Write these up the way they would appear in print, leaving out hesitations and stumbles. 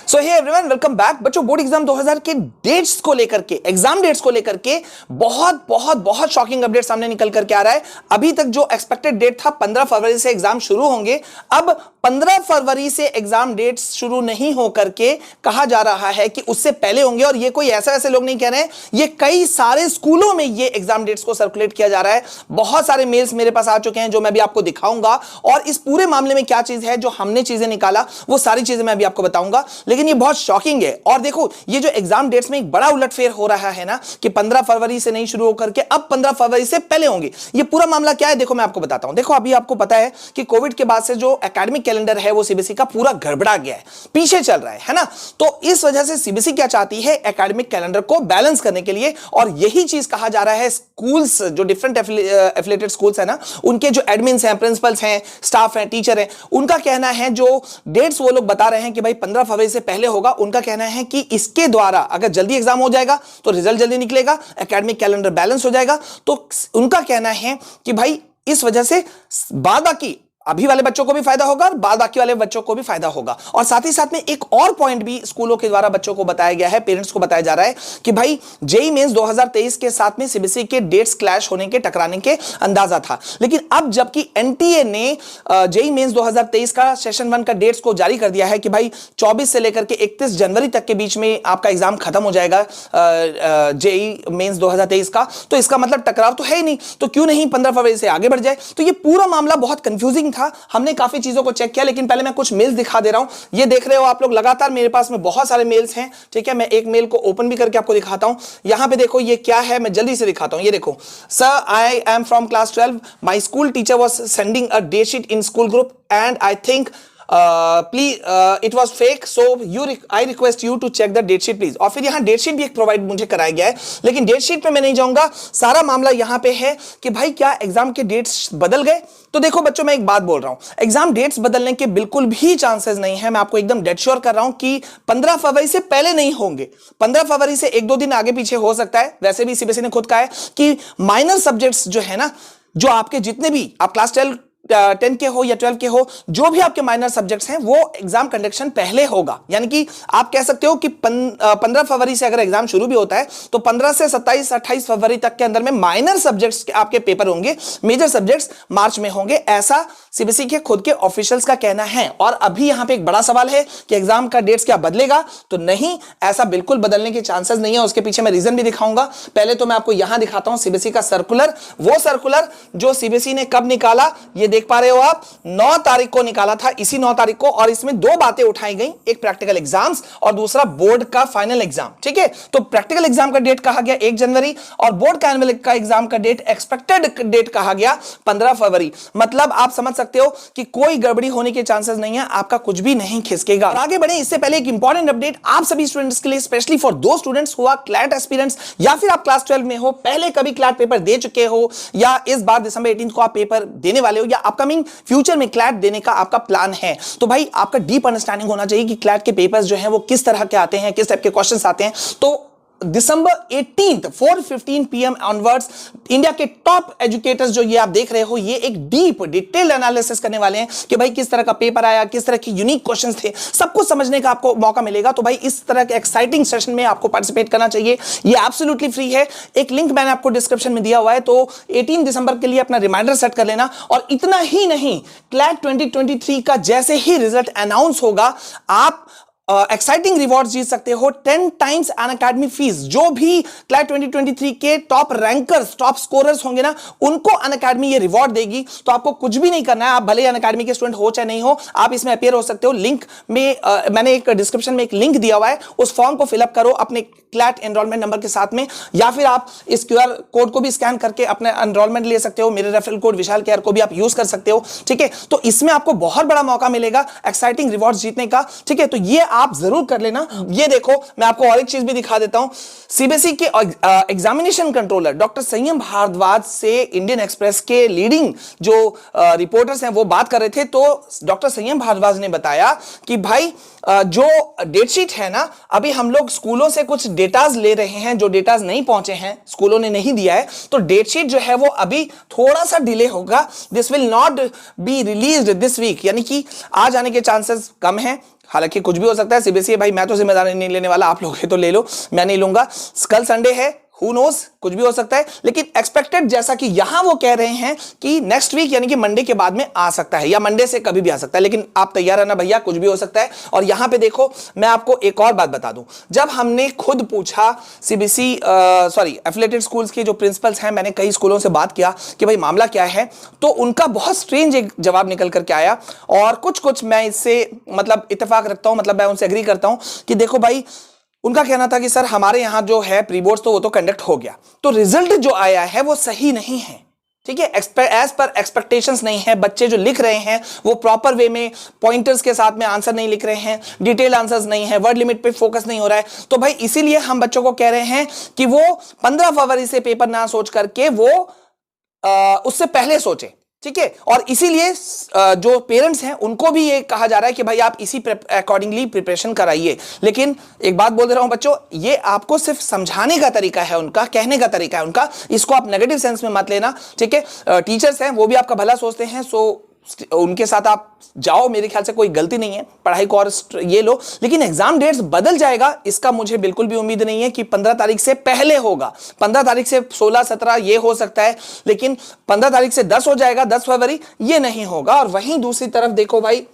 सो hey everyone, welcome back. बच्चों, board exam 2000 के dates को लेकर के, एग्जाम डेट्स को लेकर के बहुत बहुत बहुत शॉकिंग अपडेट सामने निकल करके आ रहा है। अभी तक जो एक्सपेक्टेड डेट था 15 फरवरी से एग्जाम शुरू होंगे, अब 15 फरवरी से एग्जाम डेट्स शुरू नहीं हो करके कहा जा रहा है कि उससे पहले होंगे। और ये कोई ऐसे लोग नहीं कह रहे हैं, ये कई सारे स्कूलों में ये एग्जाम डेट्स को सर्कुलेट किया जा रहा है। बहुत सारे मेल्स मेरे पास आ चुके हैं जो मैं भी आपको दिखाऊंगा, और इस पूरे मामले में क्या चीज है जो हमने चीजें निकाला वो सारी चीजें मैं भी आपको बताऊंगा। लेकिन ये बहुत शॉकिंग है। और देखो, ये जो एग्जाम डेट्स में एक बड़ा उलटफेर हो रहा है ना, कि 15 फरवरी से नहीं शुरू होकर के अब 15 फरवरी से पहले होंगे, ये पूरा मामला क्या है देखो मैं आपको बताता हूं। देखो, अभी आपको पता है कि कोविड के बाद से जो एकेडमिक कैलेंडर है वो सीबीएसई का पूरा गड़बड़ा गया है, पीछे चल रहा है ना। तो इस वजह से सीबीएसई क्या चाहती है, एकेडमिक कैलेंडर को बैलेंस करने के लिए, और यही चीज कहा जा रहा है स्कूल्स, जो डिफरेंट एफिलिएटेड स्कूल्स है ना, उनके जो एडमिन्स हैं, प्रिंसिपल्स हैं, स्टाफ हैं, टीचर हैं, उनका कहना है, जो डेट्स वो लोग बता रहे हैं कि भाई 15 फरवरी से पहले होगा, उनका कहना है कि इसके द्वारा अगर जल्दी एग्जाम हो जाएगा तो रिजल्ट जल्दी निकलेगा, एकेडमिक कैलेंडर बैलेंस हो जाएगा। तो उनका कहना है कि भाई इस वजह से बाद बाकी अभी वाले बच्चों को भी फायदा होगा और बाद बाकी वाले बच्चों को भी फायदा होगा। और साथ ही साथ में एक और पॉइंट भी स्कूलों के द्वारा बच्चों को बताया गया है, पेरेंट्स को बताया जा रहा है कि भाई जेईई मेंस 2023 के साथ में सीबीएसई के डेट्स क्लैश होने के, टकराने के अंदाजा था। लेकिन अब जबकि एनटीए ने जेईई मेंस 2023 का सेशन 1 का डेट्स को जारी कर दिया है कि भाई 24 से लेकर के 31 जनवरी तक के बीच में आपका एग्जाम खत्म हो जाएगा जेईई मेंस 2023 का, तो इसका मतलब टकराव तो है ही नहीं, तो क्यों नहीं 15 फरवरी से आगे बढ़ जाए। तो ये पूरा मामला बहुत कंफ्यूजिंग था। हमने काफी चीजों को चेक किया, लेकिन पहले मैं कुछ मेल्स दिखा दे रहा हूं। ये देख रहे हो आप लोग, लगातार मेरे पास में बहुत सारे मेल्स हैं, ठीक है। मैं एक मेल को ओपन भी करके आपको दिखाता हूं। यहां पे देखो ये क्या है, मैं जल्दी से दिखाता हूं। ये देखो, sir I am from class 12, my school teacher was sending a date sheet in school group and I think please it was fake, so I request you to check the date sheet please. और फिर यहाँ date sheet भी एक provide मुझे कराया गया है, लेकिन डेट शीट पे मैं नहीं जाऊंगा। सारा मामला यहाँ पे है कि भाई क्या एग्जाम के डेट्स बदल गए। तो देखो बच्चों, मैं एक बात बोल रहा हूं, एग्जाम डेट्स बदलने के बिल्कुल भी चांसेस नहीं है। मैं आपको एकदम डेड श्योर कर रहा हूं कि 15 फरवरी से पहले नहीं होंगे। 15 फरवरी से 1-2 दिन आगे पीछे हो सकता है। वैसे भी सीबीएसई ने खुद कहा है कि माइनर सब्जेक्ट्स जो है ना, जो आपके जितने भी आप क्लास 10 के हो या 12 के हो, जो भी आपके माइनर सब्जेक्ट्स हैं, वो एग्जाम कंडक्शन पहले होगा। यानी कि आप कह सकते हो कि 15 फरवरी से अगर एग्जाम शुरू भी होता है तो 15 से 27-28 फरवरी तक के अंदर में माइनर सब्जेक्ट्स के आपके पेपर होंगे, मेजर सब्जेक्ट्स मार्च में होंगे, ऐसा सीबीएसई के खुद के ऑफिशियल्स का कहना है। और अभी यहां पे एक बड़ा सवाल है कि एग्जाम का डेट्स क्या बदलेगा, तो नहीं, ऐसा बिल्कुल बदलने के चांसेस नहीं है। उसके पीछे मैं रीजन भी दिखाऊंगा। पहले तो मैं आपको यहां दिखाता हूं सीबीएसई का सर्कुलर, वो सर्कुलर जो सीबीएसई ने कब निकाला, ये देख पा रहे हो आप, 9 तारीख को निकाला था, इसी 9 तारीख को। और इसमें 2 बातें उठाई गई, एक प्रैक्टिकल एग्जाम्स और दूसरा बोर्ड का फाइनल एग्जाम, ठीक है। तो प्रैक्टिकल एग्जाम का डेट कहा गया 1 जनवरी और बोर्ड का एनुअल का एग्जाम का डेट, एक्सपेक्टेड डेट कहा गया 15 फरवरी। मतलब आप समझ सकते हो कि कोई गड़बड़ी होने के चांसेस नहीं है, आपका कुछ भी नहीं खिसकेगा। और आगे बढ़े इससे पहले एक इंपॉर्टेंट अपडेट आप सभी स्टूडेंट्स के लिए, स्पेशली फॉर दो स्टूडेंट्स हुआ क्लैट एस्पिरेंट्स, या फिर आप क्लास 12 में हो, पहले कभी क्लैट पेपर दे चुके हो, या इस बार दिसंबर 18 को आप पेपर देने वाले हो, या अपकमिंग फ्यूचर में क्लैट देने का आपका प्लान है। तो भाई आपका डीप अंडरस्टैंडिंग होना चाहिए कि क्लैट के पेपर्स जो हैं वो किस तरह के आते हैं, किस टाइप के क्वेश्चंस आते हैं। तो दिसंबर 18 4:15 PM ऑनवर्ड्स इंडिया के टॉप एजुकेटर्स जो ये आप देख रहे हो, ये एक डीप डिटेल्ड एनालिसिस करने वाले हैं कि भाई किस तरह का पेपर आया, किस तरह के यूनिक क्वेश्चंस थे, सब कुछ समझने का आपको मौका मिलेगा। तो भाई इस तरह के एक्साइटिंग सेशन में आपको पार्टिसिपेट करना चाहिए। ये एब्सोल्युटली फ्री है। एक लिंक मैंने आपको डिस्क्रिप्शन में दिया हुआ है, तो 18 दिसंबर के लिए अपना रिमाइंडर सेट कर लेना। और इतना ही नहीं, क्लैट 2023 का जैसे ही रिजल्ट अनाउंस होगा, आप एक्साइटिंग रिवॉर्ड जीत सकते हो। 10 टाइम्स अनअकैडमी फीस। जो भी क्लैट 2023 के टॉप रैंकर्स, टॉप स्कोरर्स होंगे ना, उनको अनअकैडमी ये रिवॉर्ड देगी। तो आपको कुछ भी नहीं करना है, आप भले अनअकैडमी के स्टूडेंट हो चाहे नहीं हो, आप इसमें अपियर हो सकते हो। लिंक में मैंने एक डिस्क्रिप्शन में एक लिंक दिया हुआ है, उस फॉर्म को फिलअप करो अपने क्लैट एनरोलमेंट नंबर के साथ में, या फिर आप इस क्यूआर कोड को भी स्कैन करके अपने एनरोलमेंट ले सकते हो। मेरे रेफरल कोड विशाल केयर को भी आप यूज कर सकते हो, ठीक है। तो इसमें आपको बहुत बड़ा मौका मिलेगा एक्साइटिंग रिवॉर्ड जीतने का, ठीक है। तो ये आप जरूर कर लेना। ये देखो, मैं आपको और एक चीज भी दिखा देता हूं। सीबीएसई के एग्जामिनेशन कंट्रोलर डॉक्टर संयम भारद्वाज से इंडियन एक्सप्रेस के लीडिंग जो रिपोर्टर्स हैं वो बात कर रहे थे। तो डॉक्टर संयम भारद्वाज ने बताया कि भाई जो डेटशीट है ना, अभी हम लोग स्कूलों से कुछ डेटाज ले रहे हैं, जो डेटाज नहीं पहुंचे हैं, स्कूलों ने नहीं दिया है, तो डेटशीट जो है वो अभी थोड़ा सा डिले होगा। This will not be released this week, यानी कि आज आने के चांसेस कम हैं, हालांकि कुछ भी हो सकता है, सीबीएसई भाई मैं तो जिम्मेदारी नहीं लेने वाला, आप लोग तो ले लो, मैं नहीं लूंगा। कल संडे है, हु नोस, कुछ भी हो सकता है, लेकिन एक्सपेक्टेड जैसा कि यहां वो कह रहे हैं कि नेक्स्ट वीक यानी कि मंडे के बाद में आ सकता है, या मंडे से कभी भी आ सकता है, लेकिन आप तैयार रहना भैया, कुछ भी हो सकता है। और यहां पे देखो मैं आपको एक और बात बता दूं, जब हमने खुद पूछा सीबीएसई एफिलिएटेड स्कूल्स के जो प्रिंसिपल्स हैं, मैंने कई स्कूलों से बात किया कि भाई मामला क्या है, तो उनका बहुत स्ट्रेंज एक जवाब निकल करके आया, और कुछ मैं इससे मतलब इत्तेफाक रखता हूं, मतलब मैं उनसे एग्री करता हूं कि देखो भाई, उनका कहना था कि सर हमारे यहां जो है प्री बोर्ड्स तो वो तो कंडक्ट हो गया, तो रिजल्ट जो आया है वो सही नहीं है, ठीक है, एज पर एक्सपेक्टेशंस नहीं है, बच्चे जो लिख रहे हैं वो प्रॉपर वे में पॉइंटर्स के साथ में आंसर नहीं लिख रहे हैं, डिटेल आंसर्स नहीं है, वर्ड लिमिट पे फोकस नहीं हो रहा है, तो भाई इसीलिए हम बच्चों को कह रहे हैं कि वो 15 फरवरी से पेपर ना सोच करके वो उससे पहले सोचे, ठीक है। और इसीलिए जो पेरेंट्स हैं उनको भी ये कहा जा रहा है कि भाई आप इसी अकॉर्डिंगली प्रिपरेशन कराइए। लेकिन एक बात बोल दे रहा हूं बच्चों, ये आपको सिर्फ समझाने का तरीका है उनका, कहने का तरीका है उनका, इसको आप नेगेटिव सेंस में मत लेना, ठीक है। टीचर्स हैं वो भी आपका भला सोचते हैं, सो उनके साथ आप जाओ, मेरे ख्याल से कोई गलती नहीं है, पढ़ाई को और ये लो, लेकिन एग्जाम डेट्स बदल जाएगा इसका मुझे बिल्कुल भी उम्मीद नहीं है कि 15 तारीख से पहले होगा। 15 तारीख से 16, 17 ये हो सकता है, लेकिन 15 तारीख से 10 हो जाएगा, 10 फरवरी ये नहीं होगा। और वहीं दूसरी तरफ देखो भाई,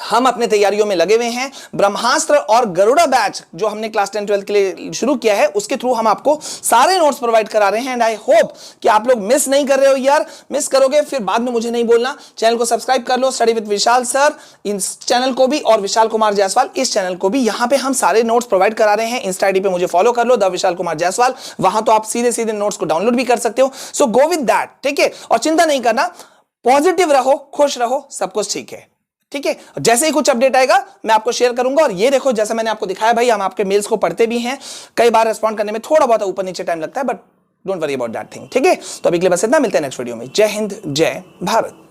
हम अपने तैयारियों में लगे हुए हैं, ब्रह्मास्त्र और गरुड़ा बैच जो हमने क्लास 10 12 के लिए शुरू किया है, उसके थ्रू हम आपको सारे नोट्स प्रोवाइड करा रहे हैं, एंड आई होप कि आप लोग मिस नहीं कर रहे हो यार। मिस करोगे फिर बाद में मुझे नहीं बोलना। चैनल को सब्सक्राइब कर लो, स्टडी विद विशाल सर इस चैनल को भी, और विशाल कुमार जायसवाल इस चैनल को भी, यहां पे हम सारे नोट्स प्रोवाइड करा रहे हैं। इंस्टा आईडी पे मुझे फॉलो कर लो, द विशाल कुमार जायसवाल, वहां तो आप सीधे सीधे नोट्स को डाउनलोड भी कर सकते हो। सो गो विद दैट, ठीक है। और चिंता नहीं करना, पॉजिटिव रहो, खुश रहो, सब कुछ ठीक है, ठीक है। जैसे ही कुछ अपडेट आएगा मैं आपको शेयर करूंगा। और ये देखो, जैसा मैंने आपको दिखाया भाई, हम आपके मेल्स को पढ़ते भी हैं, कई बार रिस्पॉन्ड करने में थोड़ा बहुत ऊपर नीचे टाइम लगता है, but don't worry about that thing, ठीक है। तो अभी के लिए बस इतना, मिलते हैं नेक्स्ट वीडियो में। जय हिंद, जय भारत।